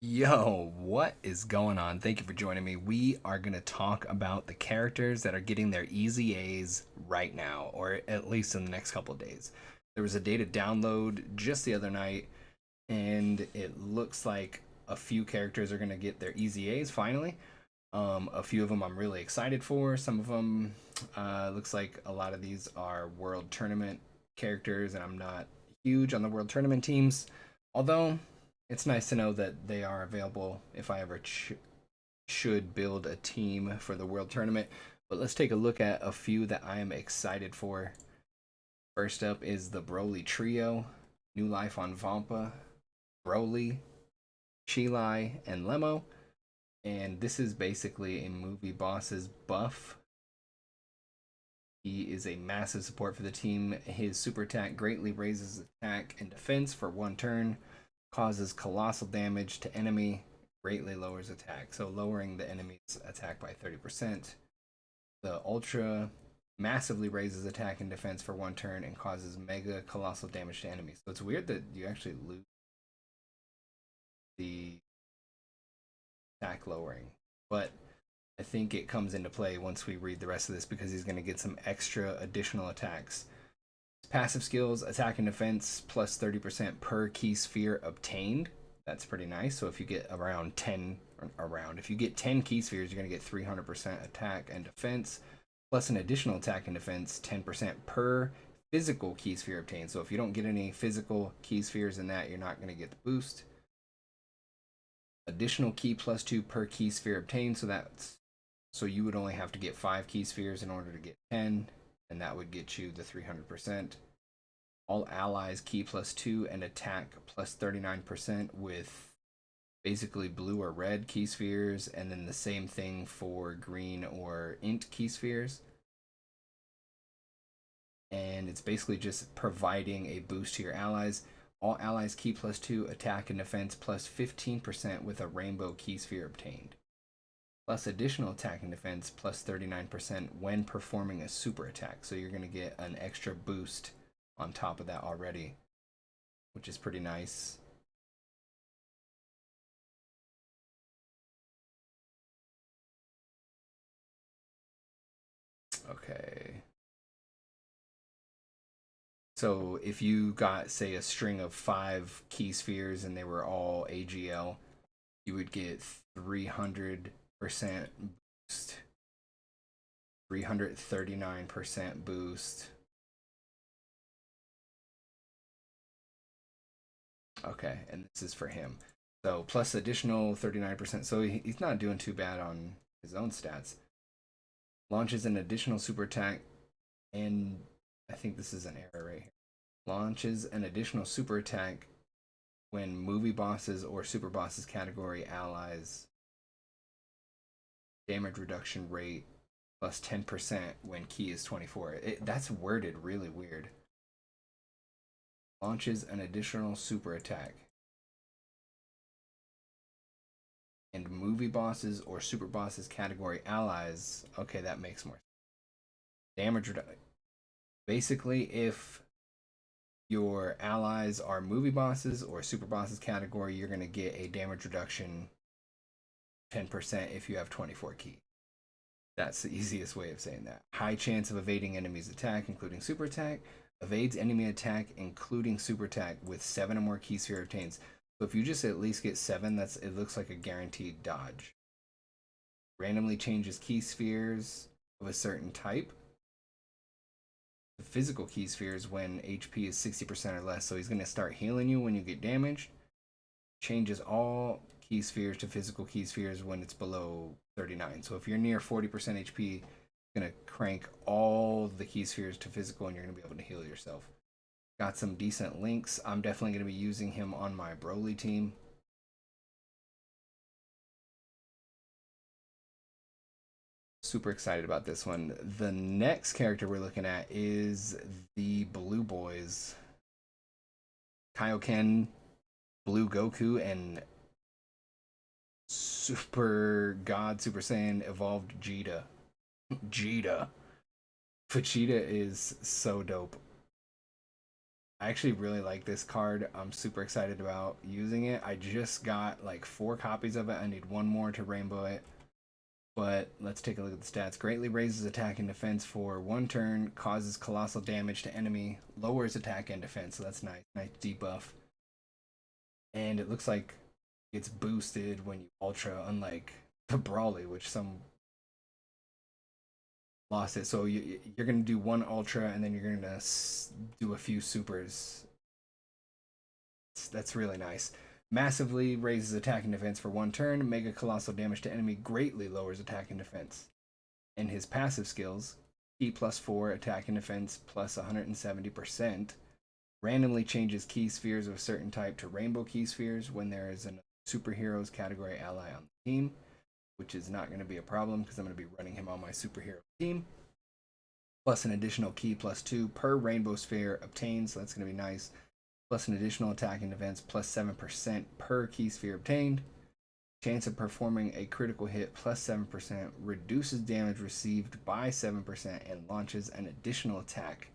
Yo, what is going on? Thank you for joining me. We are going to talk about the characters that are getting their EZAs right now, or at least in the next couple of days. There was a data download just the other night, and it looks like a few characters are going to get their EZAs finally. A few of them I'm really excited for. Some of them looks like a lot of these are world tournament characters, and I'm not huge on the world tournament teams. Although it's nice to know that they are available if I ever should build a team for the world tournament. But let's take a look at a few that I am excited for. First up is the Broly Trio, New Life on Vampa, Broly, Chilai, and Lemo. And this is basically a movie boss's buff. He is a massive support for the team. His super attack greatly raises attack and defense for one turn, causes colossal damage to enemy, greatly lowers attack. So lowering the enemy's attack by 30%. The Ultra massively raises attack and defense for one turn and causes mega colossal damage to enemies. So it's weird that you actually lose the attack lowering. But I think it comes into play once we read the rest of this because he's going to get some extra additional attacks. His passive skills, attack and defense, plus 30% per key sphere obtained. That's pretty nice. So if you get if you get 10 key spheres, you're going to get 300% attack and defense, plus an additional attack and defense, 10% per physical key sphere obtained. So if you don't get any physical key spheres in that, you're not going to get the boost. Additional key plus 2 per key sphere obtained. So you would only have to get 5 key spheres in order to get 10, and that would get you the 300%. All allies key plus 2 and attack plus 39% with basically blue or red key spheres, and then the same thing for green or int key spheres. And it's basically just providing a boost to your allies. All allies key plus 2, attack and defense plus 15% with a rainbow key sphere obtained. Plus additional attack and defense plus 39% when performing a super attack. So you're going to get an extra boost on top of that already, which is pretty nice. Okay. So if you got, say, a string of 5 key spheres and they were all AGL, you would get 300% boost, 339% boost. Okay, and this is for him. So plus additional 39%. So he's not doing too bad on his own stats. Launches an additional super attack, and I think this is an error right here. Launches an additional super attack when movie bosses or super bosses category allies damage reduction rate plus 10% when key is 24. That's worded really weird. Launches an additional super attack. And movie bosses or super bosses category allies. Okay, that makes more sense. Damage reduction. Basically, if your allies are movie bosses or super bosses category, you're going to get a damage reduction 10% if you have 24 key. That's the easiest way of saying that. High chance of evading enemy's attack, including super attack. Evades enemy attack, including super attack, with 7 or more key sphere obtains. So if you just at least get 7, it looks like a guaranteed dodge. Randomly changes key spheres of a certain type. The physical key spheres when HP is 60% or less. So he's going to start healing you when you get damaged. Changes all key spheres to physical key spheres when it's below 39. So if you're near 40% HP, it's going to crank all the key spheres to physical and you're going to be able to heal yourself. Got some decent links. I'm definitely going to be using him on my Broly team. Super excited about this one. The next character we're looking at is the Blue Boys. Kaioken, Blue Goku, and Super God Super Saiyan evolved Vegeta. Vegeta. Vegeta is so dope. I actually really like this card. I'm super excited about using it. I just got like 4 copies of it. I need one more to rainbow it. But let's take a look at the stats. Greatly raises attack and defense for 1 turn, causes colossal damage to enemy, lowers attack and defense. So that's nice. Nice debuff. And it looks like it's boosted when you ultra, unlike the Brawly, which some lost it. So you're going to do 1 ultra and then you're going to do a few supers. That's really nice. Massively raises attack and defense for 1 turn. Mega colossal damage to enemy greatly lowers attack and defense. And his passive skills, key +4, attack and defense plus 170%. Randomly changes key spheres of a certain type to rainbow key spheres when there is a superheroes category ally on the team, which is not going to be a problem because I'm going to be running him on my superhero team. Plus an additional key +2 per rainbow sphere obtained, so that's going to be nice. Plus an additional attack and defense plus 7% per key sphere obtained. Chance of performing a critical hit plus 7%, reduces damage received by 7%, and launches an additional attack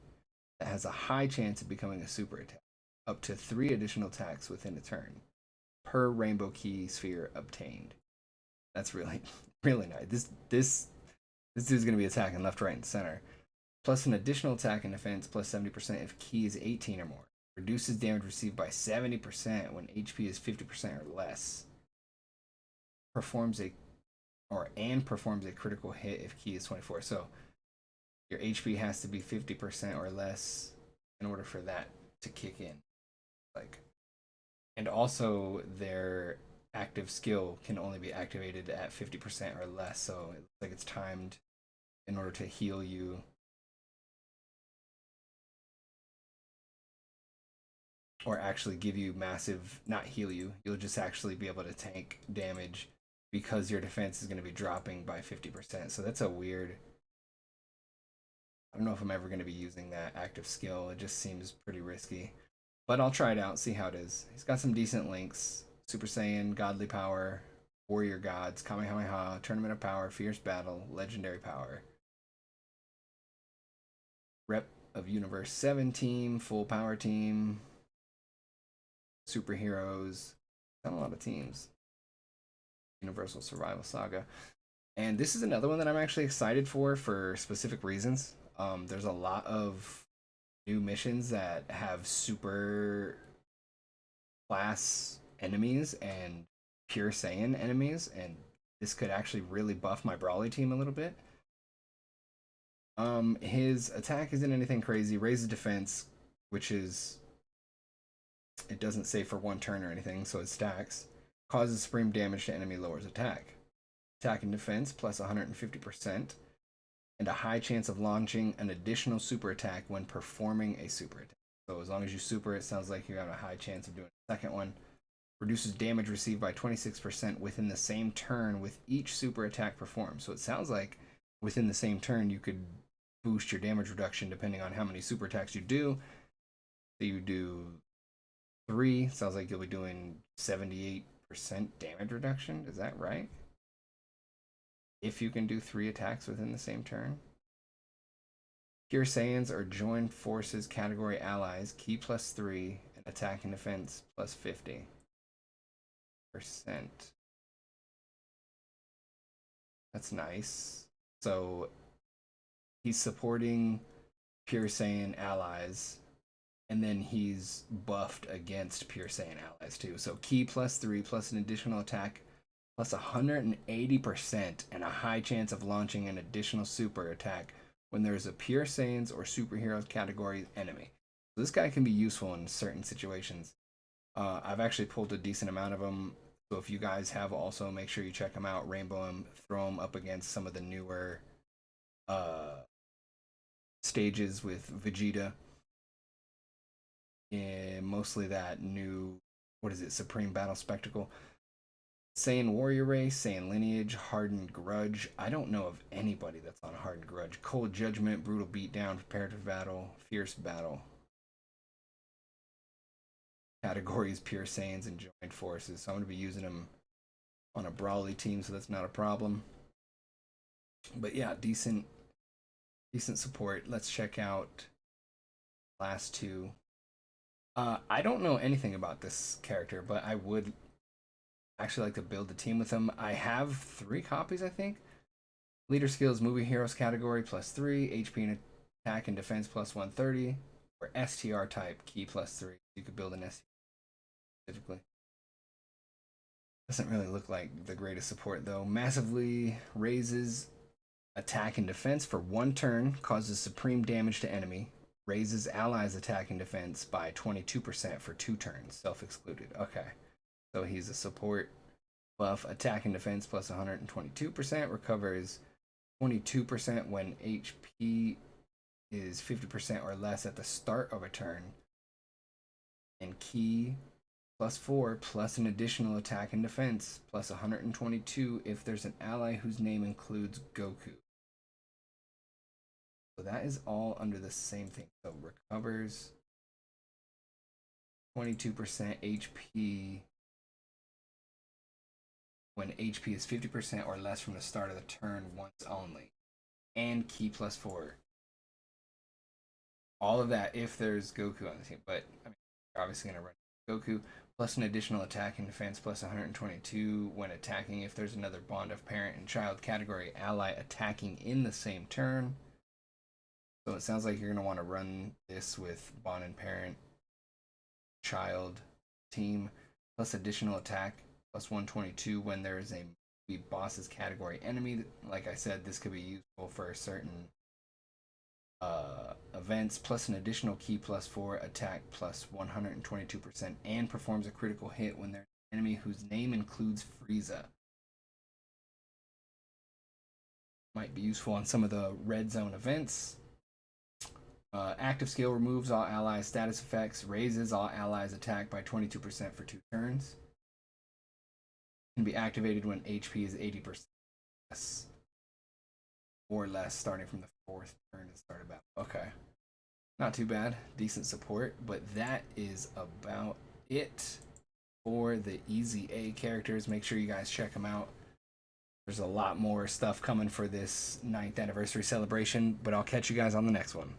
that has a high chance of becoming a super attack. Up to 3 additional attacks within a turn per rainbow key sphere obtained. That's really, really nice. This dude's going to be attacking left, right, and center. Plus an additional attack and defense plus 70% if key is 18 or more. Reduces damage received by 70% when HP is 50% or less. Performs a critical hit if key is 24. So your HP has to be 50% or less in order for that to kick in. Like, and also their active skill can only be activated at 50% or less. So it looks like it's timed in order to heal you. Or actually give you massive, not heal you, you'll just actually be able to tank damage because your defense is going to be dropping by 50%. So that's a weird, I don't know if I'm ever going to be using that active skill. It just seems pretty risky. But I'll try it out, see how it is. He's got some decent links. Super Saiyan, Godly Power, Warrior Gods, Kamehameha, Tournament of Power, Fierce Battle, Legendary Power. Rep of Universe 7 team, Full Power team, Superheroes, not a lot of teams. Universal Survival Saga. And this is another one that I'm actually excited for specific reasons. There's a lot of new missions that have super class enemies and pure Saiyan enemies, and this could actually really buff my Brawly team a little bit. His attack isn't anything crazy. Raises defense, which is, it doesn't say for 1 turn or anything, so it stacks. Causes supreme damage to enemy, lowers attack. Attack and defense plus 150%, and a high chance of launching an additional super attack when performing a super attack. So as long as you super, it sounds like you have a high chance of doing a second one. Reduces damage received by 26% within the same turn with each super attack performed. So it sounds like within the same turn you could boost your damage reduction depending on how many super attacks you do. So you do 3, sounds like you'll be doing 78% damage reduction. Is that right? If you can do 3 attacks within the same turn. Pure Saiyans are joined forces category allies, key +3, and attack and defense +50%. That's nice. So he's supporting Pure Saiyan allies, and then he's buffed against Pure Saiyan allies too. So key +3 plus an additional attack plus 180% and a high chance of launching an additional super attack when there's a Pure Saiyans or superheroes category enemy. So this guy can be useful in certain situations. I've actually pulled a decent amount of them. So if you guys have, also make sure you check them out, rainbow them, throw them up against some of the newer stages with Vegeta. And mostly that new, what is it, Supreme Battle Spectacle. Saiyan Warrior Race, Saiyan Lineage, Hardened Grudge. I don't know of anybody that's on Hardened Grudge. Cold Judgment, Brutal Beatdown, Preparative Battle, Fierce Battle. Categories Pure Saiyans and Joined Forces. So I'm going to be using them on a Brawly team, so that's not a problem. But yeah, decent support. Let's check out last 2. I don't know anything about this character, but I would actually like to build a team with him. I have 3 copies, I think. Leader skills, movie heroes category +3, HP and attack and defense +130, or STR type key +3. You could build an STR specifically. Doesn't really look like the greatest support though. Massively raises attack and defense for 1 turn, causes supreme damage to enemy, raises allies attack and defense by 22% for 2 turns, self-excluded. Okay, so he's a support buff, attack and defense plus 122%, recovers 22% when HP is 50% or less at the start of a turn, and key +4 plus an additional attack and defense plus 122 if there's an ally whose name includes Goku. So that is all under the same thing. So recovers 22% HP when HP is 50% or less from the start of the turn once only. And key +4. All of that if there's Goku on the team. But I mean, you're obviously going to run Goku plus an additional attack and defense plus 122 when attacking if there's another bond of parent and child category ally attacking in the same turn. So it sounds like you're going to want to run this with bond and parent child team plus additional attack plus 122 when there is a boss's category enemy. Like I said, this could be useful for certain events, plus an additional key +4 attack plus 122% and performs a critical hit when there's an enemy whose name includes Frieza. Might be useful on some of the red zone events. Active skill removes all allies status effects, raises all allies attack by 22% for 2 turns. Can be activated when HP is 80% less or less starting from the 4th turn to start a battle. Okay. Not too bad. Decent support, but that is about it for the EZA characters. Make sure you guys check them out. There's a lot more stuff coming for this 9th anniversary celebration, but I'll catch you guys on the next one.